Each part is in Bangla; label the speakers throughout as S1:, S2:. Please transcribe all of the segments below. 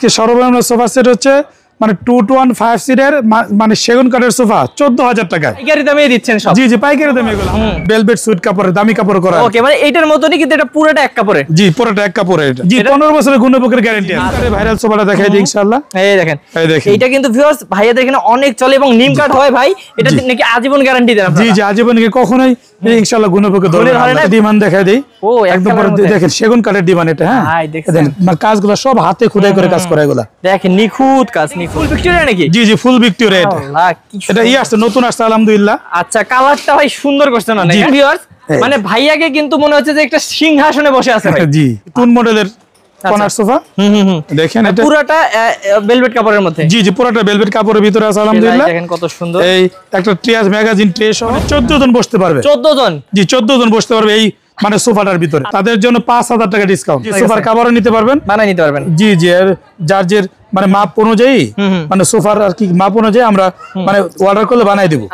S1: আজকে সর্বনিম্ন সোফা সেট হচ্ছে মানে 2-1-5 সিটের মানে সেগুন কাঠের সোফা 14000 টাকায়
S2: পাইকারি দামে দিচ্ছেন সব।
S1: জি জি পাইকারি দামে এগুলো ভেলভেট সুইট কাপড়ের দামি কাপড় করা।
S2: ওকে, মানে এটার মতই কিন্তু এটা পুরোটা এক কাপড়ে।
S1: জি পুরোটা এক কাপড়ে এটা। জি 15 বছরের গুণপোকের গ্যারান্টি আছে। ভাইরাল সোফাটা দেখাই দিই ইনশাআল্লাহ।
S2: এই দেখেন এটা কিন্তু ভিউয়ার্স ভাইয়াদের এখানে অনেক চলে এবং নিম কাঠ হয় ভাই, এটা নাকি আজীবন গ্যারান্টি দেন আপনারা?
S1: জি জি আজীবন কি কখনোই ইনশাআল্লাহ গুণপোকে ধরে না। ডিমান্ড দেখাই দেই।
S2: ও
S1: একদম দেখেন সেগুন কাঠের ডিমান্ড এটা। হ্যাঁ
S2: ভাই দেখেন
S1: মানে কাজগুলো সব হাতে খোদাই করে কাজ করা এগুলা।
S2: দেখেন নিখুঁত কাজ, ফুল ভিক্টোরিয়া নাকি?
S1: জি জি ফুল ভিক্টোরিয়া এটা। এটা আসছে নতুন আসছে আলহামদুলিল্লাহ।
S2: আচ্ছা কালারটা ভাই সুন্দর করছেন না ভিউয়ার্স, মানে ভাইয়াকে কিন্তু মনে হচ্ছে যে একটা সিংহাসনে বসে আছে ভাই।
S1: জি টুন মডেলের কর্নার সোফা। দেখেন এটা
S2: পুরোটা ভেলভেট কাপড়ের মধ্যে।
S1: জি জি পুরোটা ভেলভেট কাপড়ের ভিতরে আছে আলহামদুলিল্লাহ।
S2: দেখেন কত সুন্দর।
S1: এই একটা ট্রিয়াস ম্যাগাজিন ট্রে সহ 14 জন বসতে পারবে।
S2: 14 জন?
S1: জি 14 জন বসতে পারবে এই মানে সোফাটার ভিতরে। তাদের জন্য 5000 টাকা ডিসকাউন্ট। সোফার কভারও নিতে পারবেন,
S2: বানাই নিতে পারবেন।
S1: জি জি যার যে মানে মাপ অনুযায়ী মানে সোফার আর কি মাপ অনুযায়ী আমরা মানে অর্ডার করলে বানাই দেব।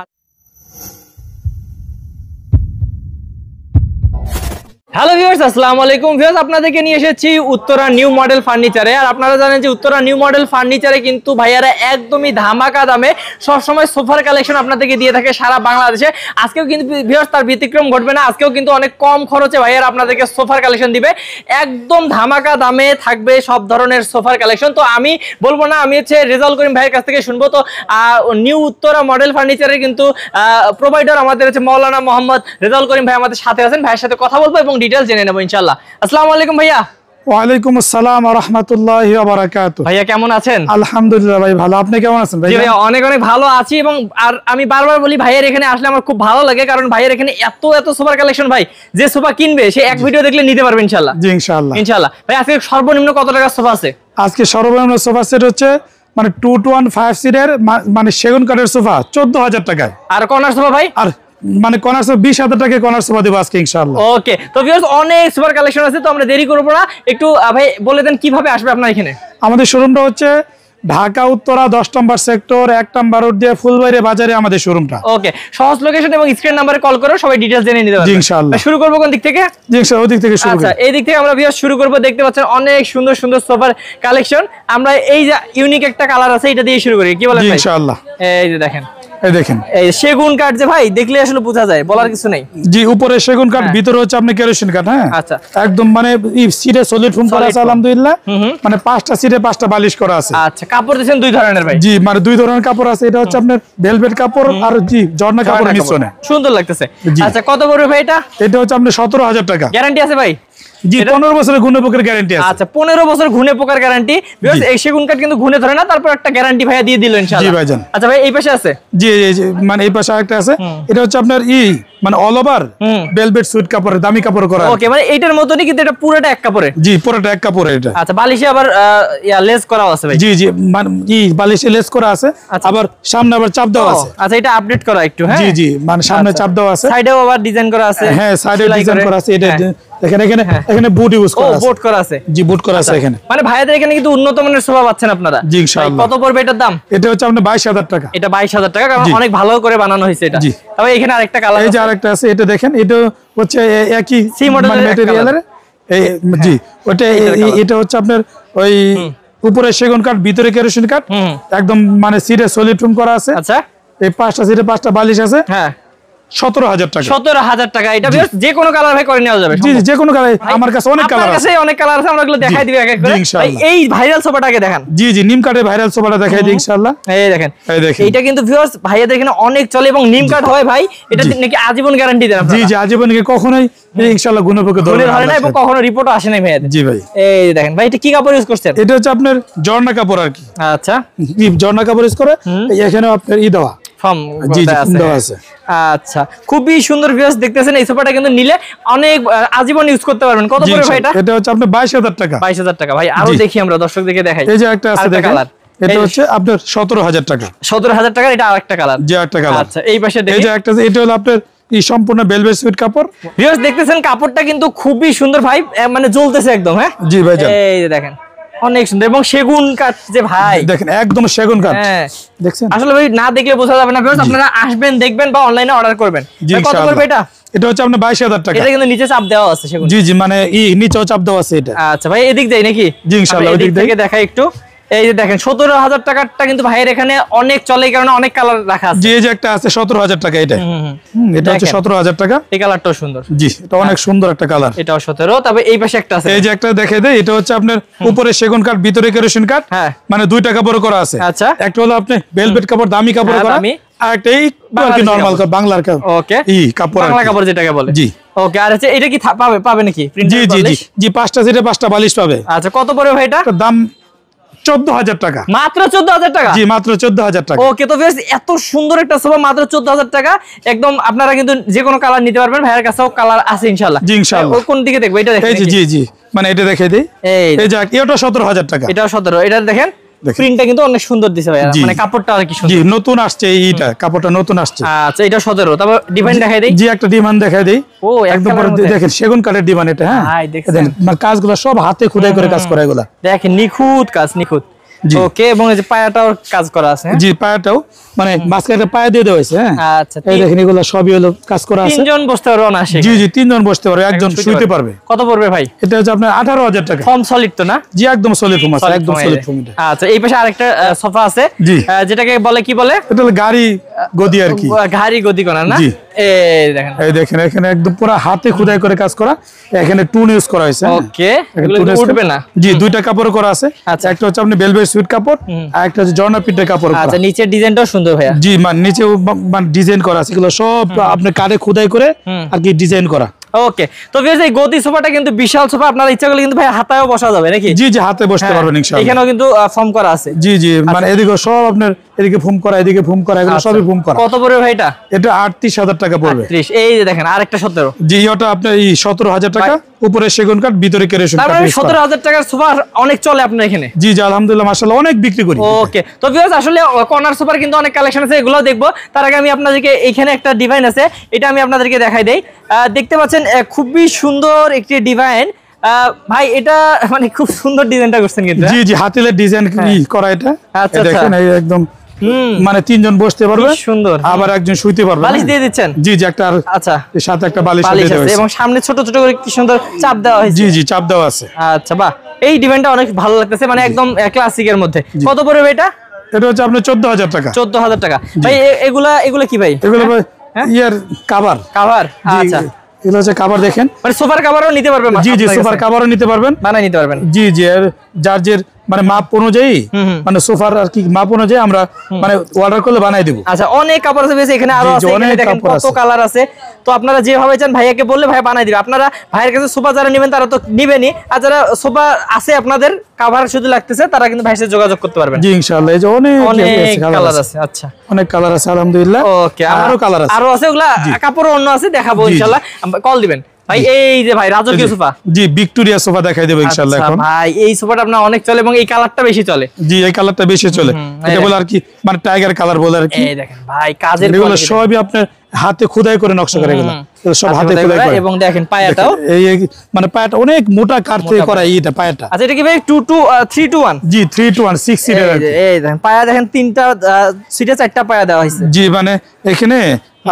S2: হ্যালো ভিউয়ার্স, আসসালামু আলাইকুম। ভিউয়ার্স আপনাদেরকে নিয়ে এসেছি উত্তরা নিউ মডেল ফার্নিচারে। আর আপনারা জানেন যে উত্তরা নিউ মডেল ফার্নিচারে কিন্তু ভাইয়ারা একদমই ধামাকা দামে সবসময় সোফার কালেকশন আপনাদেরকে দিয়ে থাকে সারা বাংলাদেশে। আজকেও কিন্তু ভিউয়ার্স তার ব্যতিক্রম ঘটবে না। আজকেও কিন্তু অনেক কম খরচে ভাইয়ারা আপনাদেরকে সোফার কালেকশন দিবে। একদম ধামাকা দামে থাকবে সব ধরনের সোফার কালেকশন। তো আমি বলবো না, আমি হচ্ছে রেজাউল করিম ভাইয়ের কাছ থেকে শুনবো। তো নিউ উত্তরা মডেল ফার্নিচারের কিন্তু প্রোভাইডার আমাদের হচ্ছে মাওলানা মোহাম্মদ রেজাউল করিম ভাই আমাদের সাথে আছেন। ভাইয়ের সাথে কথা বলবো এবং ডিটেইলস জেনে নেব ইনশাআল্লাহ। আসসালামু আলাইকুম ভাইয়া।
S1: ওয়া আলাইকুম আসসালাম ওয়া রাহমাতুল্লাহি ওয়া বারাকাতুহু।
S2: ভাইয়া কেমন আছেন?
S1: আলহামদুলিল্লাহ ভাই ভালো। আপনি কেমন আছেন ভাই?
S2: জি ভাইয়া অনেক অনেক ভালো আছি। এবং আর আমি বারবার বলি ভাইয়ের এখানে আসলে আমার খুব ভালো লাগে, কারণ ভাইয়ের এখানে এত সোফার কালেকশন ভাই, যে সোফা কিনবে সে এক ভিডিও দেখলে নিতে পারবে ইনশাআল্লাহ।
S1: জি ইনশাআল্লাহ
S2: ইনশাআল্লাহ। ভাই আজকে সর্বনিম্ন কত টাকার সোফা আছে?
S1: আজকে সর্বনিম্ন সোফা সেট হচ্ছে মানে 2-1-5 সিটের মানে সেগুন কাঠের সোফা 14000 টাকায়।
S2: আর কর্নার সোফা ভাই? আর
S1: মানে কর্নার সোফা 20000 টাকায় কর্নার সোফা দেব আজকে ইনশাআল্লাহ।
S2: ওকে, তো ভিউয়ার্স অনেক সোফার কালেকশন আছে, তো আমরা দেরি করব না। একটু ভাই বলে দেন কিভাবে আসবে আপনার এখানে?
S1: আমাদের শোরুমটা হচ্ছে ঢাকা উত্তরা 10 নম্বর সেক্টর 1 নম্বর রোড দিয়ে ফুলবাড়ি বাজারে আমাদের শোরুমটা।
S2: ওকে, সহজ লোকেশন এবং স্ক্রিন নাম্বারে কল করে সবাই ডিটেইলস জেনে নিতে পারবেন
S1: ইনশাআল্লাহ।
S2: শুরু করব কোন দিক থেকে?
S1: জি স্যার ওই দিক থেকে শুরু
S2: আচ্ছা এই দিক থেকে আমরা ভিউয়ার্স শুরু করব। দেখতে পাচ্ছেন অনেক সুন্দর সুন্দর সোফার কালেকশন। আমরা এই যে ইউনিক একটা কালার আছে এটা দিয়ে শুরু করি, কি বলেন ভাই?
S1: ইনশাআল্লাহ।
S2: এই যে দেখেন,
S1: এই দেখেন
S2: এই সেগুন কাঠ যে ভাই দেখলে আসলে বোঝা যায়, বলার কিছু নেই।
S1: জি উপরে সেগুন কাঠ, ভিতরে হচ্ছে আপনি কেরোসিন কাঠ। হ্যাঁ
S2: আচ্ছা
S1: একদম মানে সিটে সলিড ফোম করা আছে আলহামদুলিল্লাহ। মানে 5টা সিটে 5টা বালিশ করা আছে।
S2: আচ্ছা কাপড় দিবেন দুই ধরনের ভাই?
S1: জি মানে দুই ধরনের কাপড় আছে। এটা হচ্ছে আপনার ভেলভেট কাপড় আর জি জর্না কাপড় মিশ্রণে।
S2: সুন্দর লাগতেছে। আচ্ছা কত পড়বে ভাই এটা?
S1: এটা হচ্ছে আপনার 17000 টাকা।
S2: গ্যারান্টি আছে ভাই?
S1: জি 15 বছরের ঘুনে পোকার গ্যারান্টি আছে।
S2: আচ্ছা 15 বছর ঘুনে পোকার গ্যারান্টি। ভিউয়ার্স এই সেগুন কাঠ কিন্তু ঘুনে ধরে না, তারপর একটা গ্যারান্টি ভাইয়া দিয়ে দিল ইনশাআল্লাহ।
S1: জি ভাইজান।
S2: আচ্ছা ভাই এই পাশে আছে?
S1: জি মানে এই পাশে আরেকটা আছে। এটা হচ্ছে আপনার মানে অল ওভার ভেলভেট সুইট কাপড়ের দামি কাপড় করা।
S2: ওকে, মানে এটার মতই কিন্তু এটা পুরোটা এক কাপড়ে?
S1: জি পুরোটা এক কাপড়ে এটা।
S2: আচ্ছা বালিশে আবার লেস করা আছে ভাই?
S1: জি জি মানে বালিশে লেস করা আছে, আবার সামনে আবার চাপ দেওয়া আছে।
S2: আচ্ছা এটা আপডেট করা একটু। হ্যাঁ
S1: জি জি মানে সামনে চাপ দেওয়া আছে,
S2: সাইডেও আবার ডিজাইন করা আছে।
S1: হ্যাঁ সাইডে ডিজাইন করা আছে। এটা দেখেন এখানে বুট ইউজ করা আছে।
S2: বুট করা আছে?
S1: জি বুট করা আছে এখানে।
S2: মানে ভাইয়াদের এখানে কিন্তু উন্নত মানের সোফা পাচ্ছেন আপনারা।
S1: জি ইনশাআল্লাহ।
S2: কত পড়বে এটার দাম?
S1: এটা হচ্ছে আপনার 22000 টাকা।
S2: এটা 22000 টাকা, কারণ অনেক ভালো করে বানানো হয়েছে এটা।
S1: জি
S2: তবে এখানে আরেকটা কালার
S1: এই যে আরেকটা আছে, এটা দেখেন এটা হচ্ছে একই
S2: সি মডেলের
S1: ম্যাটেরিয়ালের। জি ওটা এটা হচ্ছে আপনার ওই উপরে সেগুন কাঠ, ভিতরে কেরোসিন কাঠ, একদম মানে সিটে সলিড ফোম করা আছে।
S2: আচ্ছা
S1: এই 5টা সিটে 5টা বালিশ আছে।
S2: হ্যাঁ
S1: 17000 টাকা।
S2: 17000 টাকা। এটা ভিউয়ার্স যে কোনো কালার ভাই করে নেওয়া যাবে?
S1: জি যে কোনো কালার। আমার কাছে অনেক কালার আছে।
S2: আমার কাছে অনেক কালার আছে, আমরা এগুলো দেখাই দিব এক এক করে। ভাই এই ভাইরাল সোফাটাকে দেখান।
S1: জি জি নিম কাঠের ভাইরাল সোফাটা দেখাই দিই ইনশাআল্লাহ।
S2: এই দেখেন এটা কিন্তু ভিউয়ার্স ভাইয়াদের এখানে অনেক চলে এবং নিম কাঠ হয় ভাই, এটা নাকি আজীবন গ্যারান্টি দেন আপনারা?
S1: জি জি আজীবন কি কখনোই ইনশাআল্লাহ গুণপোকে ধরে
S2: না এবং কখনো রিপোর্টও আসে নাই ভাইয়াদের।
S1: জি ভাই
S2: এই দেখেন ভাই এটা কি কাপড় ইউজ করছেন?
S1: এটা হচ্ছে আপনার জর্না কাপড় আর কি।
S2: আচ্ছা
S1: জর্না কাপড় ইউজ করে এখানে আপনার দেওয়া
S2: ফর্ম
S1: আছে।
S2: আচ্ছা খুবই সুন্দর ভিউয়ার্স দেখতেছেন। এই সোফাটা কিন্তু নিলে অনেক আজীবন ইউজ করতে পারবেন। কত পড়বে ভাই এটা?
S1: এটা হচ্ছে আপনার 22000 টাকা।
S2: 22000 টাকা। ভাই আরো দেখি আমরা দর্শকদেরকে দেখাই।
S1: এই যে একটা আছে দেখেন, এটা হচ্ছে আপনার 17000 টাকা।
S2: 17000 টাকা। এটা আরেকটা কালার।
S1: যে একটা কালার।
S2: আচ্ছা এই পাশে দেখেন,
S1: এই যে একটা, এটা হলো আপনার এই সম্পূর্ণ ভেলভেট সুইট কাপড়।
S2: ভিউয়ার্স দেখতেছেন কাপড়টা কিন্তু খুবই সুন্দর ভাই, মানে জ্বলতেছে একদম। হ্যাঁ
S1: জি ভাই
S2: এই যে দেখেন অনেক সুন্দর এবং সেগুন কাঠ যে ভাই
S1: দেখেন একদম সেগুন কাঠ।
S2: হ্যাঁ
S1: দেখছেন
S2: আসলে ভাই না দেখলে বোঝা যাবে না। ভিউয়ার্স আপনারা আসবেন দেখবেন বা অনলাইনে অর্ডার করবেন। কত পড়বে এটা?
S1: এটা হচ্ছে আপনার 22000 টাকা।
S2: এটা কিন্তু নিচে চাপ দেওয়া আছে সেগুন।
S1: জি জি মানে নিচেও চাপ দেওয়া আছে এটা।
S2: আচ্ছা ভাই এদিক যাই নাকি?
S1: জি ইনশাআল্লাহ ওই দিক
S2: থেকে দেখাই একটু। এই যে দেখেন 17,000 টাকারটা কিন্তু ভাইয়ের এখানে অনেক চলে, এই কারণে অনেক কালার রাখা আছে।
S1: জি এই যে একটা আছে 17,000 টাকা, এটা এটা হচ্ছে 17,000 টাকা।
S2: এই কালারটাও সুন্দর।
S1: জি এটা অনেক সুন্দর একটা কালার,
S2: এটাও 17। তবে এই পাশে একটা আছে,
S1: এই যে একটা দেখে দেই, এটা হচ্ছে আপনার উপরে সেগুন কাঠ ভিতরে কেরোসিন কাঠ,
S2: হ্যাঁ
S1: মানে দুইটা কাপড় করা আছে।
S2: আচ্ছা
S1: একটা হলো আপনি ভেলভেট কাপড়, দামি কাপড় করা, আর একটা এই নরমাল বাংলার
S2: ওকে
S1: কাপড়,
S2: বাংলা কাপড় যেটাকে বলে।
S1: জি
S2: ওকে। আর হচ্ছে এটা কি পাবে নাকি?
S1: জি জি জি জি 5টা সিটে 5টা বালিশ পাবে।
S2: আচ্ছা কত পড়বে ভাই এটা?
S1: দাম 14,000 টাকা।
S2: মাত্র 14,000 টাকা?
S1: জি মাত্র 14,000 টাকা।
S2: ওকে। তো ভিউয়ার্স এত সুন্দর একটা সোফা মাত্র 14,000 টাকা, একদম আপনারা কিন্তু যে কোনো কালার নিতে পারবেন, ভাইয়ের কাছেও কালার আছে ইনশাআল্লাহ।
S1: জি ইনশাআল্লাহ।
S2: কোন দিকে দেখবো? এটা দেখেন।
S1: এই যে জি জি মানে এটা দেখাই দেই, এই যে এটা 17,000 টাকা।
S2: এটা 17। এটা দেখেন প্রিন্টটা কিন্তু অনেক সুন্দর দিছে ভাইয়া, মানে কাপড়টা আর কি সুন্দর।
S1: জি নতুন আসছে এইটা, কাপড়টা নতুন আসছে।
S2: আচ্ছা এটা 17। তারপর ডিজাইন দেখাই দেই।
S1: জি একটা ডিমান্ড দেখাই দেই।
S2: ও
S1: একদম পরে দেখেন সেগুন কাঠের ডিমান্ড এটা। হ্যাঁ
S2: ভাই দেখেন
S1: মানে কাজগুলো সব হাতে খোদাই করে কাজ করা, এগুলা
S2: দেখেন নিখুঁত কাজ, নিখুঁত। ওকে। এবং এই যে পায়াটাও কাজ করা আছে।
S1: জি পায়াটাও মানে মাঝখানে পায়া দিয়ে দেওয়া হয়েছে। হ্যাঁ
S2: আচ্ছা
S1: এই দেখেন এগুলো সবই হলো কাজ করা আছে।
S2: তিনজন বসতে পারবে না?
S1: জি জি তিনজন বসতে পারবে, একজন শুইতে পারবে।
S2: কত পড়বে ভাই?
S1: এটা হচ্ছে আপনার 18,000 টাকা।
S2: ফর্ম সলিড তো না?
S1: জি একদম সলিড ফর্ম আছে, একদম সলিড ফর্ম।
S2: আচ্ছা এই পাশে আরেকটা সোফা আছে,
S1: জি
S2: যেটাকে বলে কি বলে?
S1: এটা হলো গাড়ি গদি আর কি,
S2: গাড়ি গদি কোনা না?
S1: এই দেখেন, এই দেখেন এখানে একদম পুরো হাতে খোদাই করে কাজ করা, এখানে টুন ইউজ করা হয়েছে।
S2: ওকে। এগুলো উঠবে না?
S1: জি দুইটা কাপড় করা আছে।
S2: আচ্ছা
S1: একটা হচ্ছে আপনি ভেলভেট সুইট কাপড়, আর একটা হচ্ছে জর্না প্রিন্টের কাপড়।
S2: আচ্ছা নিচের ডিজাইনটাও সুন্দর ভাইয়া।
S1: জি মানে নিচে মানে ডিজাইন করা আছে, এগুলো সব আপনি কাঠে খোদাই করে আর কি ডিজাইন করা।
S2: ওকে। তো ভিউয়ার্স এই গদি সোফাটা কিন্তু বিশাল সোফা, আপনারা ইচ্ছা করলে কিন্তু ভাই হাতায়ও বসা যাবে নাকি?
S1: জি জি হাতে বসতে পারবেন ইনশাআল্লাহ।
S2: এখানেও কিন্তু ফর্ম করা আছে।
S1: জি জি মানে এদিকে সব আপনার এদিকে ফোম করা, এদিকে ফোম করা, এগুলো সবই ফোম করা।
S2: কত পড়বে ভাই এটা?
S1: এটা 38,000 টাকা পড়বে।
S2: 38। এই যে দেখেন আরেকটা 17।
S1: জি এটা আপনার এই 17,000 টাকা, উপরে সেগুন কাঠ ভিতরে কেরোসিন কাঠ।
S2: তারপরে 17,000 টাকার সোফা অনেক চলে আপনার এখানে?
S1: জি জি আলহামদুলিল্লাহ মাশাআল্লাহ অনেক বিক্রি করি।
S2: ওকে। তো ভিউয়ার্স আসলে কর্নার সোফার কিন্তু অনেক কালেকশন আছে, এগুলো দেখবো। তার আগে আমি আপনাদেরকে এখানে একটা ডিজাইন আছে, এটা আমি আপনাদেরকে দেখাই দেই। দেখতে পাচ্ছেন খুবই সুন্দর একটি ডিজাইন। ভাই এটা মানে খুব সুন্দর ডিজাইনটা করছেন কিন্তু।
S1: জি জি হাতিলের ডিজাইন করা এটা।
S2: আচ্ছা
S1: দেখেন এই একদম মানে তিনজন বসতে পারবে,
S2: সুন্দর।
S1: আবার একজন শুইতে পারবে।
S2: বালিশ দিয়ে দিচ্ছেন?
S1: জি জি একটা,
S2: আচ্ছা
S1: এর সাথে একটা বালিশ দিয়ে দেওয়া
S2: আছে,
S1: হয়েছে
S2: এবং সামনে ছোট ছোট করে কি সুন্দর চাপ দেওয়া হয়েছে।
S1: জি জি চাপ দেওয়া আছে।
S2: আচ্ছা বাহ, এই ডিজাইনটা অনেক ভালো লাগতেছে, মানে একদম ক্লাসিকের মধ্যে। কত পড়বে এটা?
S1: এটা হচ্ছে আপনার 14,000 টাকা।
S2: 14,000 টাকা। ভাই এগুলা কি ভাই?
S1: এগুলো ইয়ার কভার।
S2: আচ্ছা
S1: এগুলো হচ্ছে কভার, দেখেন
S2: মানে সোফার কভারও নিতে পারবেন?
S1: জি জি সোফার কভারও নিতে পারবেন,
S2: বানাই নিতে পারবেন।
S1: জি জি যার যে মানে মাপ অনুযায়ী, মানে সোফার আর কি মাপ অনুযায়ী আমরা মানে অর্ডার করলে বানাই দেব।
S2: আচ্ছা অনেক কাপড় আছে এখানে, আরো আছে এখানে দেখেন কত কালার আছে। তো আপনারা যেভাবে চান ভাইয়াকে বললে ভাই বানাই দিবে। আপনারা ভাইয়ের কাছে সোফা যারা নেবেন তারা তো নিবেনই, আর যারা সোফা আছে আপনাদের কভার শুধু লাগতেছে তারা কিন্তু ভাইয়ের সাথে যোগাযোগ করতে পারবেন।
S1: জি ইনশাআল্লাহ। এই যে অনেক
S2: কালার আছে। আচ্ছা
S1: অনেক কালার আছে আলহামদুলিল্লাহ।
S2: ওকে।
S1: আরো কালার আছে,
S2: আরো আছে, ওগুলা কাপড় অন্য আছে, দেখাবো ইনশাআল্লাহ। কল দিবেন ভাই। এই যে ভাই রাজকীয় সোফা,
S1: জি ভিক্টোরিয়া সোফা দেখাই দেব ইনশাআল্লাহ এখন।
S2: ভাই এই সোফাটা আপনার অনেক চলে এবং এই কালারটা বেশি চলে।
S1: জি এই কালারটা বেশি চলে, এটা বলে আর কি মানে টাইগার কালার বলে আর কি।
S2: এই দেখেন ভাই কাজের
S1: এগুলো সবই আপনার হাতে খোদাই করে নকশা করে, এগুলো সব হাতে খোদাই করে।
S2: এবং দেখেন পায়াটাও
S1: এই মানে পায়াটা অনেক মোটা কাঠ থেকে করা এইটা পায়াটা।
S2: আচ্ছা এটা কি ভাই 3 to 1?
S1: জি 3 to 1 6 সিটের আর কি।
S2: এই দেখেন পায়া দেখেন, 3টা সিটে 4টা পায়া দেওয়া হয়েছে।
S1: জি মানে এখানে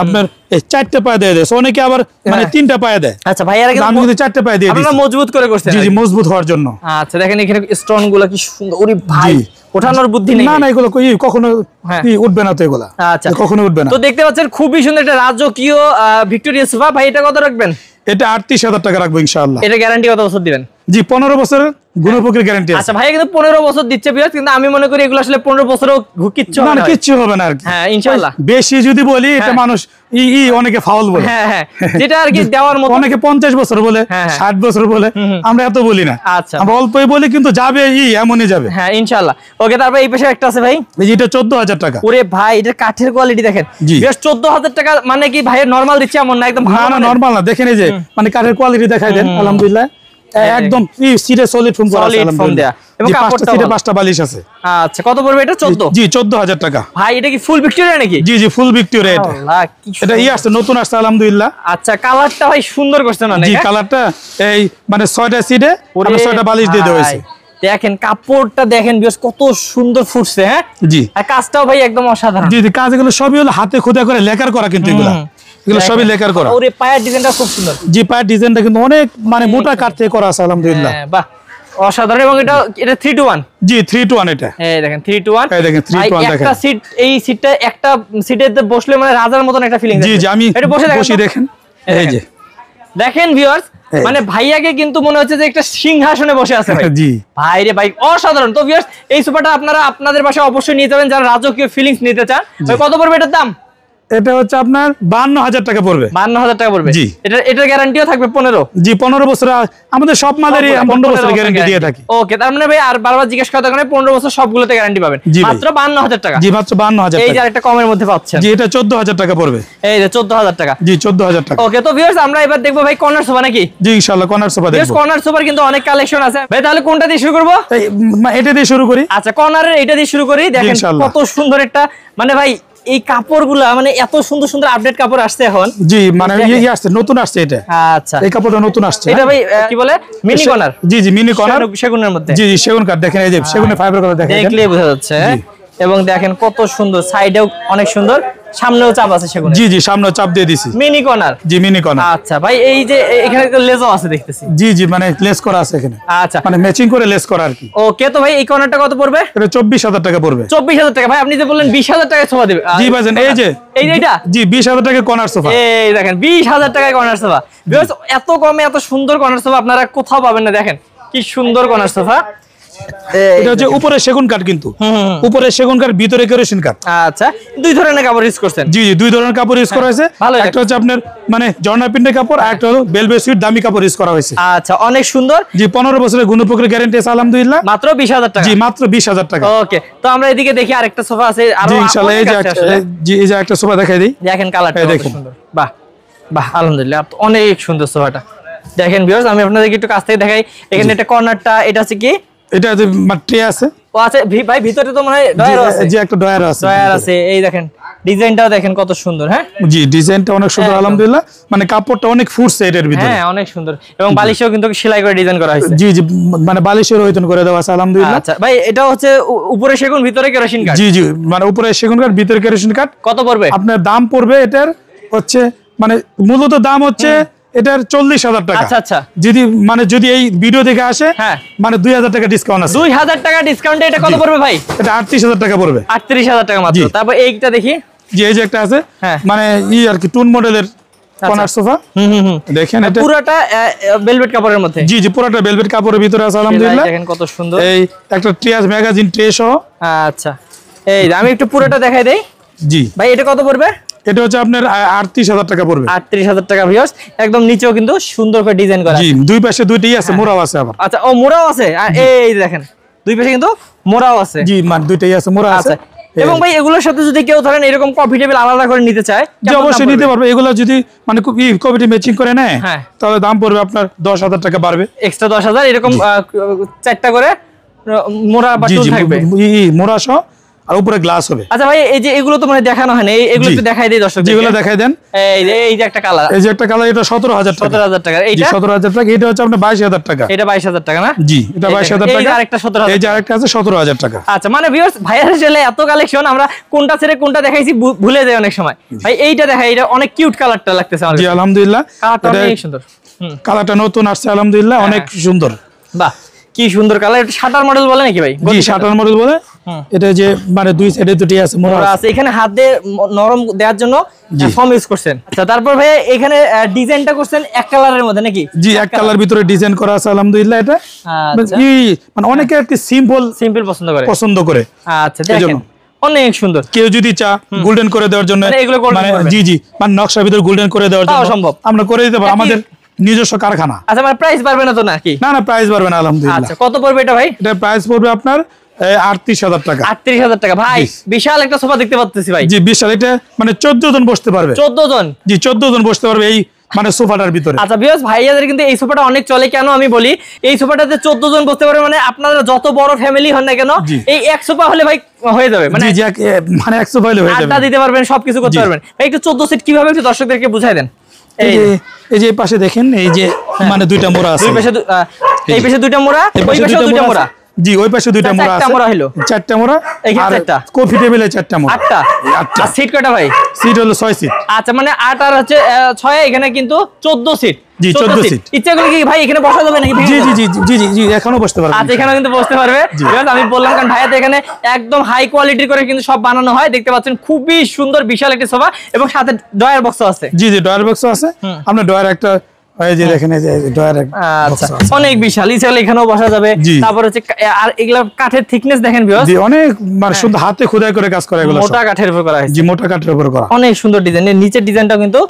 S1: আপনার এই 4টা পায়া দিয়ে দেয়, অনেকে আবার মানে 3টা পায়া দেয়।
S2: আচ্ছা ভাইয়ারা কিন্তু
S1: আমি কিন্তু 4টা পায়া দিয়ে দিই,
S2: আপনারা মজবুত করে করছেন।
S1: জি জি মজবুত হওয়ার জন্য।
S2: আচ্ছা দেখেন এখানে স্টোন গুলো কি সুন্দর, ওরে ভাই ওঠানোর বুদ্ধি নেই।
S1: না না এগুলো কখনো উঠবে না তো, এগুলা
S2: আচ্ছা
S1: কখনো উঠবে না।
S2: তো দেখতে পাচ্ছেন খুবই সুন্দর একটা রাজকীয় ভিক্টোরিয়া সোফা। ভাই এটা কত রাখবেন?
S1: এটা 38,000 টাকা রাখবো ইনশাআল্লাহ।
S2: এটা গ্যারান্টি কত বছর দিবেন?
S1: জি 15 বছরের গুণপ্রকৃতির গ্যারান্টি আছে।
S2: আচ্ছা ভাই কিন্তু 15 বছর দিচ্ছে বিয়ার, কিন্তু আমি মনে করি এগুলো আসলে 15 বছরও কিচ্ছু হবে না।
S1: না কিচ্ছু হবে না আর কি।
S2: হ্যাঁ ইনশাআল্লাহ।
S1: বেশি যদি বলি এটা মানুষ অনেকে ফাউল বলে।
S2: হ্যাঁ হ্যাঁ যেটা আর কি দেওয়ার মতো।
S1: অনেকে 50 বছর বলে, 60 বছর বলে, আমরা এত বলি না।
S2: আচ্ছা
S1: আমরা অল্পই বলি, কিন্তু যাবে এমনই যাবে।
S2: হ্যাঁ ইনশাআল্লাহ। ওকে তারপর এই পাশে একটা আছে ভাই,
S1: এই যেটা 14,000 টাকা।
S2: ওরে ভাই এটা কাঠের কোয়ালিটি দেখেন। বেশ 14,000 টাকা মানে কি ভাই নরমাল দিচ্ছে এমন না, একদম
S1: না না নরমাল না। দেখেন এই যে মানে কাঠের কোয়ালিটি দেখাই দেন আলহামদুলিল্লাহ, একদম সিটে সলিড ফোম করা আছে আলহামদুলিল্লাহ। এবং কাপড়টা সিটে 5টা বালিশ আছে।
S2: আচ্ছা কত পড়বে এটা? 14?
S1: জি 14,000 টাকা।
S2: ভাই এটা কি ফুল ভিক্টোরিয়া নাকি?
S1: জি জি ফুল ভিক্টোরিয়া এটা। এটা আসছে নতুন আসছে আলহামদুলিল্লাহ।
S2: আচ্ছা কালারটা ভাই সুন্দর করছেন অনেক।
S1: জি কালারটা এই মানে 6টা সিটে 6টা বালিশ দিয়ে দেওয়া হয়েছে।
S2: দেখেন কাপড়টা দেখেন বেশ কত সুন্দর ফুটছে। হ্যাঁ
S1: জি
S2: আর কাজটাও ভাই একদম অসাধারণ।
S1: জি কাজ এগুলো সবই হলো হাতে খোদা করে লেকার করা, কিন্তু এগুলো সবই লেকার করা।
S2: ওরে পায়ের ডিজাইনটা খুব সুন্দর।
S1: জি পায়ের ডিজাইনটা কিন্তু অনেক মানে মোটা কাঠ থেকে করা আছে আলহামদুলিল্লাহ।
S2: বাহ অসাধারণ। এবং এটা 3-to-1
S1: জি 3-to-1 এটা।
S2: এই দেখেন 3-to-1
S1: এই দেখেন 3-to-1 দেখেন।
S2: একটা সিট, এই সিটটা একটা সিটেতে বসলে মানে রাজার মতন একটা ফিলিং।
S1: জি জি আমি
S2: এটা বসে
S1: দেখেন এই যে
S2: দেখেন ভিউয়ার্স, মানে ভাইয়াকে কিন্তু মনে হচ্ছে যে একটা সিংহাসনে বসে আছে ভাই।
S1: জি
S2: ভাই রে ভাই অসাধারণ। তো ভিউয়ার্স এই সোফাটা আপনারা আপনাদের বাসায় অবশ্যই নিয়ে যাবেন যারা রাজকীয় ফিলিংস নিতে চান। কত পড়বে এটার দাম?
S1: এটা হচ্ছে আপনার 52,000 টাকা পড়বে।
S2: 52,000 টাকা পড়বে।
S1: জি।
S2: এটার গ্যারান্টিও থাকবে 15।
S1: জি 15 বছর আমাদের সব মালেরই 15 বছরের গ্যারান্টি দিয়ে থাকি।
S2: ওকে, তার মানে ভাই আর বারবার জিজ্ঞেস করার দরকার নেই, 15 বছর সবগুলোতে গ্যারান্টি পাবেন মাত্র 52,000 টাকা।
S1: জি মাত্র 52,000 টাকা।
S2: এই যে আরেকটা কমের মধ্যে পাচ্ছেন।
S1: জি এটা 14,000 টাকা পড়বে।
S2: এই যে 14,000 টাকা।
S1: জি 14,000 টাকা।
S2: ওকে, তো ভিউয়ার্স আমরা এবার দেখবো ভাই কর্নার সোফা নাকি?
S1: জি ইনশাআল্লাহ কর্নার সোফা দেখব।
S2: কর্নার সোফার কিন্তু অনেক কালেকশন আছে ভাই, তাহলে কোনটা দিয়ে শুরু করব?
S1: এটা দিয়ে শুরু করি।
S2: আচ্ছা কর্নারের এটা দিয়ে শুরু করি। দেখেন কত সুন্দর একটা, মানে ভাই এই কাপড়গুলা মানে এত সুন্দর সুন্দর আপডেট কাপড় আসছে এখন।
S1: জি মানে এই আসছে নতুন আসছে এটা।
S2: আচ্ছা
S1: এই কাপড়টা নতুন আসছে।
S2: এটা ভাই কি বলে মিনি কর্নার?
S1: জি জি মিনি কর্নার
S2: সেগুনের মধ্যে।
S1: জি জি সেগুন কাঠ দেখেন, এই যে সেগুনের ফাইবার করা দেখেন,
S2: দেখলেই বোঝা যাচ্ছে। এবং দেখেন কত সুন্দর, সাইডেও অনেক সুন্দর, সামনেও চাপ আছে সেগুন।
S1: জি জি সামনে চাপ দিয়ে দিছি।
S2: Mini corner.
S1: জি মিনি কর্নার।
S2: আচ্ছা ভাই এই যে এখানে তো লেজও আছে দেখতেছি।
S1: জি জি মানে লেস করা আছে এখানে।
S2: আচ্ছা
S1: মানে ম্যাচিং করে লেস করা আর কি।
S2: ওকে, তো ভাই এই কর্নারটা কত পড়বে?
S1: এটা 24,000 টাকা পড়বে।
S2: 24,000 টাকা। ভাই আপনি যে বললেন 20,000 টাকায় সোফা দিবেন।
S1: জি ভাইজান এই যে
S2: এইটা
S1: জি 20,000 টাকা কর্নার সোফা।
S2: এই দেখেন 20,000 টাকায় কর্নার সোফা। ভিউয়ার্স এত কমে এত সুন্দর কর্নার সোফা আপনারা কোথাও পাবেন না। দেখেন কি সুন্দর কর্নার সোফা।
S1: এটা হচ্ছে উপরে সেগুন কাঠ, কিন্তু উপরে সেগুন কাঠ ভিতরে কেরোসিন কাঠ।
S2: আচ্ছা দুই ধরনের কাপড় ইউজ করছেন?
S1: জি জি দুই ধরনের কাপড় ইউজ করা হয়েছে। একটা হচ্ছে আপনার মানে জর্না প্রিন্টের কাপড়, আর একটা হলো বেলভেট সুইট দামি কাপড় ইউজ করা হয়েছে।
S2: আচ্ছা অনেক সুন্দর।
S1: জি 15 বছরের গুণপ্রক্রিয়া গ্যারান্টি আছে আলহামদুলিল্লাহ।
S2: মাত্র 20,000 টাকা।
S1: জি মাত্র 20,000 টাকা।
S2: ওকে, তো আমরা এদিকে দেখি আরেকটা সোফা আছে আর
S1: জি ইনশাআল্লাহ এই যে একটা সোফা দেখাই দিই।
S2: দেখেন কালারটা কত সুন্দর। বাহ বাহ আলহামদুলিল্লাহ অনেক সুন্দর সোফাটা। দেখেন ভিউয়ার্স আমি আপনাদেরকে একটু কাছ থেকে দেখাই। এখানে একটা কর্নারটা, এটা আছে কি? এটা
S1: ট্রে আছে।
S2: ও আছে ভাই ভিতরে তো মনে হয় ডয়ার আছে।
S1: জি একটা ডয়ার আছে।
S2: ডয়ার আছে। এই দেখেন ডিজাইনটাও দেখেন কত সুন্দর। হ্যাঁ
S1: জি ডিজাইনটা অনেক সুন্দর আলহামদুলিল্লাহ। মানে কাপড়টা অনেক ফুটছে এটার ভিতরে।
S2: হ্যাঁ অনেক সুন্দর। এবং বালিশও কিন্তু সেলাই করে ডিজাইন করা হয়েছে।
S1: জি জি মানে বালিশের ওইতন করে দেওয়া আছে আলহামদুলিল্লাহ।
S2: আচ্ছা ভাই এটা হচ্ছে উপরে সেগুন ভিতরে কেরোসিন কাঠ।
S1: জি জি মানে উপরে সেগুন কাঠ ভিতরে কেরোসিন কাঠ।
S2: কত পড়বে?
S1: আপনার দাম পড়বে এটার হচ্ছে মানে মূলত দাম হচ্ছে এটার 40,000 টাকা।
S2: আচ্ছা আচ্ছা
S1: যদি এই ভিডিও দেখে আসে মানে 2,000 টাকা ডিসকাউন্ট আছে।
S2: 2,000 টাকা ডিসকাউন্টে এটা কত পড়বে ভাই?
S1: এটা 38,000 টাকা পড়বে।
S2: 38,000 টাকা মাত্র। তারপর এইটা দেখি।
S1: জি এই যে একটা আছে মানে আর কি টুন মডেলের কর্নার সোফা। দেখেন এটা
S2: পুরোটা ভেলভেট কাপড়ের মধ্যে।
S1: জি জি পুরোটা ভেলভেট কাপড়ের ভিতরে আছে আলহামদুলিল্লাহ।
S2: দেখেন কত সুন্দর।
S1: এই একটা ট্রিয়াস ম্যাগাজিন ট্রে সহ।
S2: আচ্ছা এই আমি একটু পুরোটা দেখাই দেই।
S1: জি
S2: ভাই এটা কত পড়বে?
S1: এটা হচ্ছে আপনার 38,000 টাকা পড়বে।
S2: 38,000 টাকা ভিউয়ার্স। একদম নিচেও কিন্তু সুন্দর করে ডিজাইন করা আছে।
S1: জি দুই পাশে দুইটাই আছে, মোড়াও আছে আবার।
S2: আচ্ছা ও মোড়াও আছে। আর এই দেখেন দুই পাশে কিন্তু মোড়াও আছে।
S1: জি মানে দুইটাই আছে, মোড়া আছে।
S2: এবং ভাই এগুলোর সাথে যদি কেউ ধরেন এরকম কফি টেবিল আলাদা করে নিতে চায়
S1: যে অবশ্যই নিতে পারবে। এগুলো যদি মানে কফি ম্যাচিং করে নেয় তাহলে দাম পড়বে আপনার 10,000 টাকা বাড়বে।
S2: এক্সট্রা 10,000 এরকম 4টা করে মোড়া বা টুল থাকবে।
S1: মোড়া সহ আর উপরে গ্লাস হবে।
S2: আচ্ছা ভাই এই যে এগুলো তো মানে দেখানো হয় না, এগুলো একটু দেখাই দেই দর্শকদের।
S1: যেগুলো দেখাই দেন।
S2: এই যে একটা কালার,
S1: এই যে একটা কালার, এটা 17,000 টাকা।
S2: 17,000 টাকা। এইটা
S1: 17,000 টাকা। এটা হচ্ছে আপনার 22,000 টাকা।
S2: এটা 22,000 টাকা না?
S1: জি এটা 22,000 টাকা।
S2: এই আরেকটা 17,000।
S1: এই যে আরেকটা আছে 17,000 টাকা।
S2: আচ্ছা মানে ভিউয়ার্স ভাইয়ার চলে এত কালেকশন, আমরা কোনটা ছেড়ে কোনটা দেখাইছি ভুলে যাই অনেক সময়। ভাই এইটা দেখাই, এটা অনেক কিউট কালারটা লাগতেছে আমার।
S1: জি আলহামদুলিল্লাহ
S2: কালারটা অনেক সুন্দর।
S1: কালারটা নতুন আসছে আলহামদুলিল্লাহ, অনেক সুন্দর।
S2: বাহ কি সুন্দর কালার। এটা শাটার মডেল বলে নাকি ভাই?
S1: জি শাটার মডেল বলে। এটা যে মানে দুই সাইডে দুটি আছে, মোড়া
S2: আছে। এখানে হাত দিয়ে নরম দেওয়ার জন্য ফর্ম ইউজ করছেন। আচ্ছা তারপর ভাই এখানে ডিজাইনটা করছেন এক কালারের মধ্যে নাকি?
S1: জি এক কালার ভিতরে ডিজাইন করা আছে আলহামদুলিল্লাহ। এটা মানে অনেকে আর কি সিম্পল পছন্দ করে।
S2: আচ্ছা দেখেন অনেক সুন্দর।
S1: কেউ যদি চা গোল্ডেন করে দেওয়ার জন্য মানে জি জি মানে নকশার ভিতরে গোল্ডেন করে দেওয়ার জন্য
S2: সম্ভব,
S1: আমরা করে দিতে পারি। আমাদের নিজস্ব কারখানা।
S2: আচ্ছা মানে প্রাইস বাড়বে না তো নাকি?
S1: না না প্রাইস বাড়বে না আলহামদুলিল্লাহ।
S2: আচ্ছা কত পড়বে এটা ভাই?
S1: এটা প্রাইস পড়বে আপনার 38,000 টাকা।
S2: 38,000 টাকা। ভাই বিশাল একটা সোফা দেখতে পাচ্ছি ভাই।
S1: জি বিশাল। এটা মানে 14 জন বসতে পারবে।
S2: 14 জন? জি
S1: 14 জন বসতে পারবে এই মানে সোফাটার ভিতরে।
S2: আচ্ছা ভিউয়ার্স ভাইয়াদের কিন্তু এই সোফাটা অনেক চলে। কেন আমি বলি, এই সোফাটাতে 14 জন বসতে পারবে। মানে আপনারা যত বড় ফ্যামিলি হন না কেন এই এক সোফা হলে ভাই হয়ে যাবে। মানে
S1: জি মানে এক সোফা হলে হয়ে যাবে,
S2: আড্ডা দিতে পারবেন, সবকিছু করতে পারবেন। ভাই একটু 14 সিট কিভাবে একটু দর্শকদেরকে বুঝাই দেন।
S1: এই যে পাশে দেখেন, এই যে মানে দুইটা মোড়া আছে।
S2: দুই পাশে এই পাশে দুইটা মোড়া, ওই পাশেও দুইটা মোড়া।
S1: জি ওই পাশে দুইটা মোড়া আছে।
S2: মোড়া হলো
S1: 4টা মোড়া।
S2: এখানে 4টা
S1: কফি টেবিলে 4টা মোড়া।
S2: 8টা। আর সিট কয়টা ভাই?
S1: সিট হলো 6 সিট।
S2: আচ্ছা মানে 8 আর হচ্ছে 6, এখানে কিন্তু 14 সিট।
S1: জি 14 সিট।
S2: ইচ্ছা করলে কি ভাই এখানে বসা যাবে নাকি?
S1: জি জি জি জি জি জি এখনো বসতে পারবে।
S2: আচ্ছা এখানেও কিন্তু বসতে পারবে। আমি বললাম কারণ ভাইয়া তো এখানে একদম হাই কোয়ালিটির করে কিন্তু সব বানানো হয়। দেখতে পাচ্ছেন খুবই সুন্দর বিশাল একটা সোফা এবং সাথে ড্রয়ার বক্সও আছে।
S1: জি জি ড্রয়ার বক্সও আছে। আপনার ড্রয়ার একটা এই যে দেখেন এই যে ড্রয়ার
S2: আচ্ছা অনেক বিশাল ইচ্ছা এখানেও বসা যাবে। তারপর হচ্ছে আর এগুলা কাঠের থিকনেস দেখেন ভিউয়ার্স।
S1: জি অনেক মানে সুন্দর হাতে খোদাই করে কাজ করা এগুলো।
S2: মোটা কাঠের উপর করা হয়েছে।
S1: জি মোটা কাঠের উপর করা।
S2: অনেক সুন্দর ডিজাইন। এর নিচের ডিজাইনটাও কিন্তু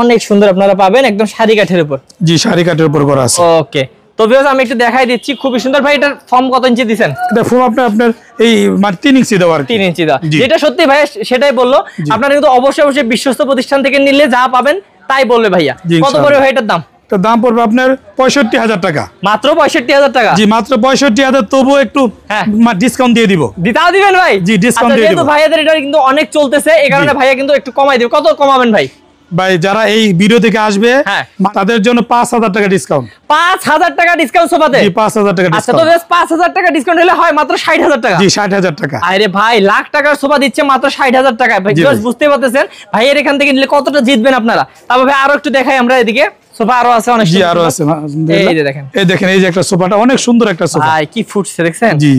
S2: অনেক সুন্দর আপনারা পাবেন একদম সারি কাঠের উপর।
S1: জি সারি কাঠের উপর করা আছে।
S2: ওকে তো ভিউয়ার্স আমি একটু দেখাই দিচ্ছি খুবই সুন্দর। ভাই এটার ফর্ম কত ইঞ্চি দিবেন?
S1: এটা ফর্ম আপনার এই মানে 3 ইঞ্চি দেওয়া আর
S2: 3 ইঞ্চি দেওয়া। যেটা সত্যি ভাই সেটাই বললো। আপনারা কিন্তু অবশ্যই বিশ্বস্ত প্রতিষ্ঠান থেকে নিলে যা পাবেন তাই বলবে ভাইয়া। কত পড়বে ভাই এটার দাম?
S1: এটার দাম পড়বে আপনার 65,000 টাকা।
S2: মাত্র 65,000 টাকা?
S1: জি মাত্র 65,000। তবুও একটু ডিসকাউন্ট দিয়ে দিব।
S2: দিতাও দিবেন ভাই?
S1: জি ডিসকাউন্ট দিয়ে দিব।
S2: যেহেতু ভাইয়াদের এটা কিন্তু অনেক চলতেছে এই কারণে ভাইয়া কিন্তু একটু কমাই দিবে। কত কমাবেন ভাই?
S1: ভাই যারা এই ভিডিও থেকে আসবে তাদের জন্য 5,000 টাকা ডিসকাউন্ট।
S2: 5,000 টাকা ডিসকাউন্ট সোফাতে?
S1: জি 5,000 টাকা ডিসকাউন্ট।
S2: আচ্ছা তো বেশ 5,000 টাকা ডিসকাউন্ট হলে হয় মাত্র 60,000 টাকা।
S1: জি 60,000 টাকা।
S2: আরে ভাই লাখ টাকার সোফা দিচ্ছে মাত্র 60,000 টাকায়। ভাই জাস্ট বুঝতে পারতেছেন ভাইয়ের এখান থেকে নিলে কতটা জিতবেন আপনারা। তারপর ভাই আরো একটু দেখাই আমরা এদিকে। সোফা আরো আছে অনেক।
S1: জি আরো আছে।
S2: এই যে দেখেন
S1: এই দেখেন এই যে একটা সোফাটা অনেক সুন্দর একটা সোফা।
S2: ভাই কি ফুটছে দেখছেন?
S1: জি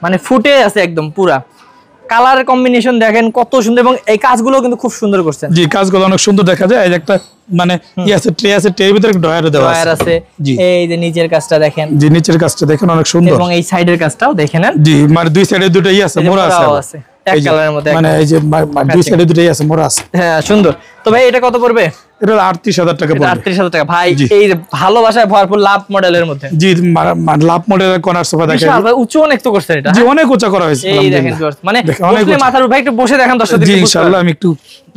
S2: মানে ফুটে আছে একদম পুরা। কালার কম্বিনেশন দেখেন কত সুন্দর এবং এই কাজগুলো কিন্তু খুব সুন্দর করছেন।
S1: জি কাজগুলো অনেক সুন্দর দেখা যায়। এই যে একটা মানে ই আছে ট্রে আছে, ট্রের ভিতরে ড্রয়ার দেওয়া আছে।
S2: জি এই যে নিচের কাজটা দেখেন।
S1: জি নিচের কাজটা দেখেন অনেক সুন্দর
S2: এবং এই সাইডের কাজটাও দেখেন।
S1: জি মানে দুই সাইডে দুটোই আছে, মোড়া আছে।
S2: এক কালারের মধ্যে
S1: মানে এই যে দুই সাইডে দুটোই আছে, মোড়া আছে।
S2: হ্যাঁ সুন্দর। তো ভাই এটা কত পড়বে?
S1: এটা 38,000 টাকা পড়বে।
S2: 38,000 টাকা। ভাই এই ভালোবাসায় ভরপুর লাভ মডেলের মধ্যে।
S1: জি লাভ মডেলের কর্নার সোফা দেখেন।
S2: বিশাল ভাই উঁচু অনেক তো করছেন এটা।
S1: জি অনেক উঁচা করা হয়েছে।
S2: এই দেখেন মানে বসলে মাথার উপর একটু বসে দেখেন দর্শকদের।
S1: জি ইনশাআল্লাহ আমি একটু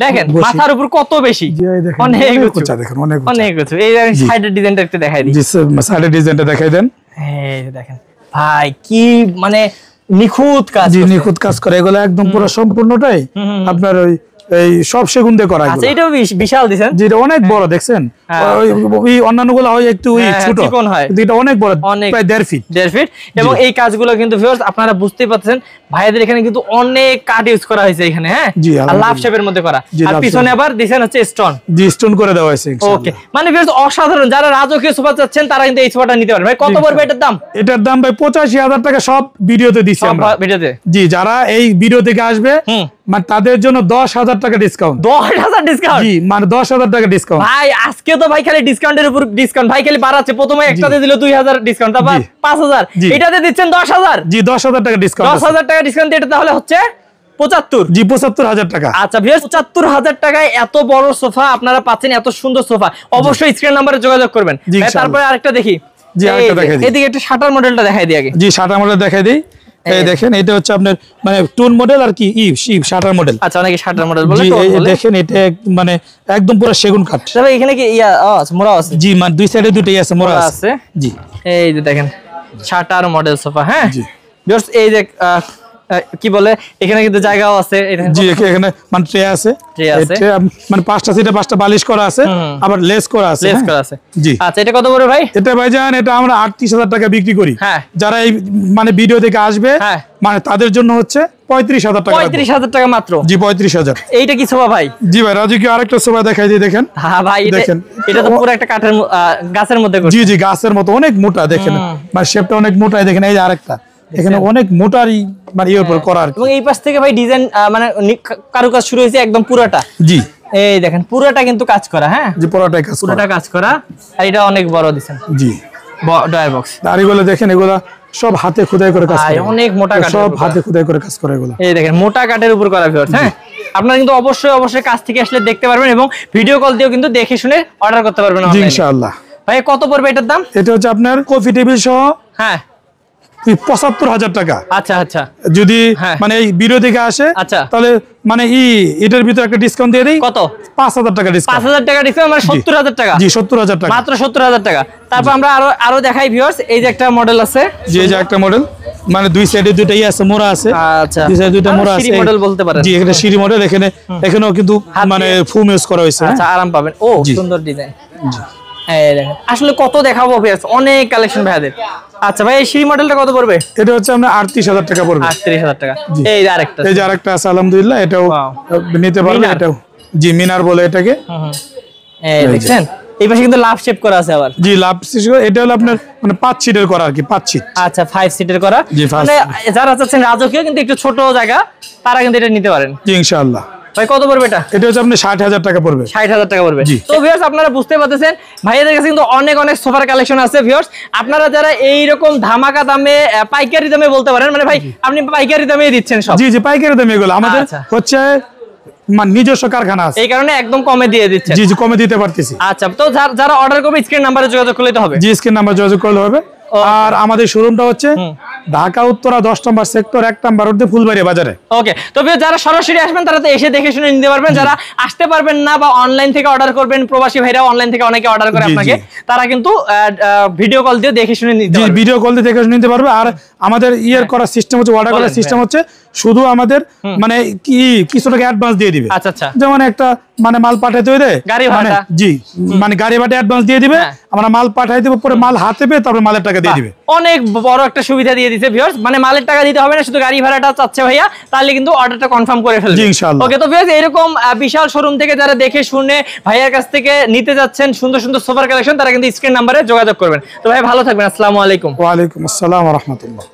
S2: দেখেন মাথার উপর কত বেশি। অনেক উঁচা দেখেন, অনেক উঁচু। এই দেখেন সাইডের ডিজাইনটা একটু দেখাই দিই।
S1: জি সাইডের ডিজাইনটা দেখাই দেন।
S2: এই দেখেন ভাই কি মানে নিখুঁত কাজ।
S1: জি নিখুঁত কাজ করে এগুলো একদম পুরো সম্পূর্ণটাই আপনার ওই এই সব সেগুন দিয়ে করা।
S2: আচ্ছা এটাও বিশাল দিবেন।
S1: যেটা অনেক বড় দেখছেন। ওই অন্যান্যগুলো হয় একটু ছোট, কিন্তু এটা অনেক বড়, প্রায় 1.5 ফিট।
S2: 1.5 ফিট। এবং এই কাজগুলো কিন্তু ভিউয়ার্স আপনারা বুঝতেই পাচ্ছেন ভাইয়াদের এখানে কিন্তু অনেক কাট ইউজ করা হয়েছে এখানে। হ্যাঁ আর লাভ শেপের মধ্যে করা। আর পিছনে আবার দিবেন হচ্ছে স্টোন। জি স্টোন করে দেওয়া হয়েছে। ওকে মানে ভিউয়ার্স অসাধারণ। যারা রাজকীয় সোফা চাচ্ছেন তারা কিন্তু এই সোফাটা নিতে পারেন। ভাই কত পড়বে এটার দাম? এটার দাম ভাই 85,000 টাকা। সব ভিডিওতে দিছি আমরা। ভিডিওতে জি যারা এই ভিডিও থেকে আসবে মানে তাদের জন্য 10,000 টাকা ডিসকাউন্ট। 10,000 ডিসকাউন্ট? জি মানে 10,000 টাকা ডিসকাউন্ট। ভাই আজকে তো ভাই খালি ডিসকাউন্টের উপর ডিসকাউন্ট। ভাই খালি বাড়াচ্ছে। প্রথমে একটাতে দিল 2,000 ডিসকাউন্ট, তারপর 5,000, এটাতে দিচ্ছেন 10,000। জি 10,000 টাকা ডিসকাউন্ট। 10,000 টাকা ডিসকাউন্ট। এটা তাহলে হচ্ছে 75। জি 75,000 টাকা। আচ্ছা ভিউয়ার্স 75,000 টাকায় এত বড় সোফা আপনারা পাচ্ছেন, এত সুন্দর সোফা। অবশ্যই স্ক্রিন নম্বরে যোগাযোগ করবেন। তারপরে আরেকটা দেখি। জি আরেকটা দেখাই দিই। এদিকে একটা শাটার মডেলটা দেখাই দিই আগে। জি শাটার মডেল দেখাই দিই। এই দেখেন এটা হচ্ছে আপনার মানে টুন মডেল আর কি শাটার মডেল। আচ্ছা অনেকে শাটার মডেল বলে। জি এই দেখেন এটা মানে একদম পুরো সেগুন কাঠ। তবে এখানে কি আছে মোড়া আছে? জি মানে দুই সাইডে দুটোই আছে, মোড়া আছে। জি এই যে দেখেন শাটার মডেল সোফা। হ্যাঁ ভিউয়ার্স এই যে কি বলে এখানে কিন্তু জায়গাও আছে। জি এখানে মানে ট্রে আছে। ট্রে মানে 5টা সিটে 5টা বালিশ করা আছে, আবার লেস করা আছে। লেস করা আছে। জি আচ্ছা এটা কত বড় ভাই? এটা ভাইজান এটা আমরা 38,000 টাকা বিক্রি করি। হ্যাঁ যারা এই মানে ভিডিও থেকে আসবে মানে তাদের জন্য হচ্ছে 35,000 টাকা। 35,000 টাকা মাত্র? জি 35,000। এইটা কি সোফা ভাই? জি ভাই রাজকীয় আরেকটা সোফা দেখাই দিই। দেখেন হ্যাঁ ভাই এটা তো পুরো একটা কাঠের গাছের মধ্যে। জি জি গাছের মতো অনেক মোটা। দেখেন মানে শেপটা অনেক মোটা। দেখেন এই যে আরেকটা এখানে অনেক মোটারি মানে এর উপর করা। এবং এই পাশ থেকে ভাই ডিজাইন মানে কারুকাজ শুরু হয়েছে একদম পুরোটা। জি এই দেখেন পুরোটা কিন্তু কাজ করা। হ্যাঁ জি পুরোটাই কাজ, পুরোটা কাজ করা। আর এটা অনেক বড় দিবেন। জি ডয়ার বক্স। আর এগুলো দেখেন এগুলো সব হাতে খোদাই করে কাজ করা। অনেক মোটা কাঠ, সব হাতে খোদাই করে কাজ করা এগুলো। এই দেখেন মোটা কাঠের উপর করা ভিউয়ার্স। হ্যাঁ আপনারা কিন্তু অবশ্যই কাজ থেকে আসলে দেখতে পারবেন এবং ভিডিও কল দিয়েও কিন্তু দেখে শুনে অর্ডার করতে পারবেন অনলাইনে। জি ইনশাআল্লাহ। ভাই কত পড়বে এটার দাম? এটা হচ্ছে আপনার কফি টেবিল সহ হ্যাঁ 75,000 টাকা। আচ্ছা আচ্ছা যদি মানে এই ভিডিও থেকে আসে তাহলে মানে এটার ভিতরে একটা ডিসকাউন্ট দিয়ে দেই। কত? 5,000 টাকা ডিসকাউন্ট। 5,000 টাকা ডিসকাউন্ট মানে 70,000 টাকা। জি 70,000 টাকা, মাত্র 70,000 টাকা। তারপর আমরা আরো দেখাই ভিউয়ার্স। এই যে একটা মডেল আছে। জি এই যে একটা মডেল মানে দুই সাইডে দুটোই আছে, মোড়া আছে। আচ্ছা দুই সাইডে দুটো মোড়া আছে। সিঁড়ি মডেল বলতে পারেন। জি এখানে সিঁড়ি মডেল। এখানেও কিন্তু মানে ফুম ইউজ করা হয়েছে। আচ্ছা আরাম পাবেন। ও সুন্দর ডিজাইন। জি এই দেখেন আসলে কত দেখাবো ভিউয়ার্স, অনেক কালেকশন ভাইদের। আচ্ছা ভাই এই সিঁড়ি মডেলটা কত পড়বে? এটা হচ্ছে আমরা 38,000 টাকা পড়বে। 38,000 টাকা। এই যে আরেকটা আছে আলহামদুলিল্লাহ, এটাও নিতে পারবে। এটাও জি মিনার বলে এটাকে। এই দেখেন এই পাশে কিন্তু লাভ শেপ করা আছে আবার।
S1: জি লাভ এটা হলো আপনার মানে 5 সিটের করা আর কি, 5 সিট।
S2: আচ্ছা 5 সিটের করা, মানে যারা চাচ্ছেন রাজকীয় কিন্তু একটু ছোট জায়গা তারা কিন্তু এটা নিতে পারেন।
S1: জি ইনশাআল্লাহ।
S2: ভাই কত পড়বে এটা?
S1: এটা হচ্ছে আপনার 60,000 টাকা পড়বে।
S2: 60,000 টাকা পড়বে। তো ভিউয়ার্স আপনারা বুঝতে পারতেছেন ভাইয়াদের কাছে কিন্তু অনেক অনেক সোফার কালেকশন আছে। ভিউয়ার্স আপনারা যারা এই রকম ধামাকা দামে পাইকারি দামে বলতে পারেন, মানে ভাই আপনি পাইকারি দামে দিচ্ছেন সব?
S1: জি জি পাইকারি দামে এগুলো আমাদের হচ্ছে নিজস্ব কারখানা আছে,
S2: এই কারণে একদম কমে দিয়ে দিচ্ছেন।
S1: জি জি কমে দিতে পারতেছি।
S2: আচ্ছা তো যারা অর্ডার করবে স্ক্রিন নাম্বারে যোগাযোগ করলে হবে।
S1: জি স্ক্রিন নাম্বার যোগাযোগ করলে হবে। আর আমাদের শোরুমটা হচ্ছে ঢাকা উত্তরা 10 নম্বর সেক্টর 1 নম্বর রোডে ফুলবাড়ি বাজারে।
S2: ওকে তো যারা সরাসরি আসবেন তারা তো এসে দেখে শুনে নিতে পারবেন। যারা আসতে পারবেন না বা অনলাইন থেকে অর্ডার করবেন, প্রবাসী ভাইরা অনলাইন থেকে অনেকে অর্ডার করে আপনাকে, তারা কিন্তু ভিডিও কল দিয়ে দেখে শুনে নিতে পারবে।
S1: ভিডিও কল দিয়ে দেখে শুনে নিতে পারবে। আর আমাদের করার সিস্টেম হচ্ছে, অর্ডার করার সিস্টেম হচ্ছে শুধু আমাদের মানে কি কিছু টাকা অ্যাডভান্স দিয়ে দিবে।
S2: আচ্ছা আচ্ছা,
S1: যেমন একটা মানে মাল পাঠাইতে হইলে
S2: গাড়ি ভাড়া,
S1: জি মানে গাড়ি ভাড়া অ্যাডভান্স দিয়ে দিবে, আমরা মাল পাঠাই দেব, পরে মাল হাতে পেয়ে তারপর মালের টাকা দিয়ে দিবে।
S2: অনেক বড় একটা সুবিধা দিয়ে দিয়েছে ভিউয়ার্স, মানে মালের টাকা দিতে হবে না, শুধু গাড়ি ভাড়াটা চাচ্ছে ভাইয়া, তাহলে কিন্তু অর্ডারটা কনফার্ম করে ফেলবে।
S1: জি ইনশাআল্লাহ।
S2: ওকে তো ভিউয়ার্স এরকম বিশাল শোরুম থেকে যারা দেখে শুনে ভাইয়ার কাছ থেকে নিতে যাচ্ছেন সুন্দর সুন্দর সোফার কালেকশন, তারা কিন্তু স্ক্রিন নাম্বারে যোগাযোগ করবেন। তো ভাই ভালো থাকবেন, আসসালামু আলাইকুম।
S1: ওয়া আলাইকুম আসসালাম ওয়া রাহমাতুল্লাহ।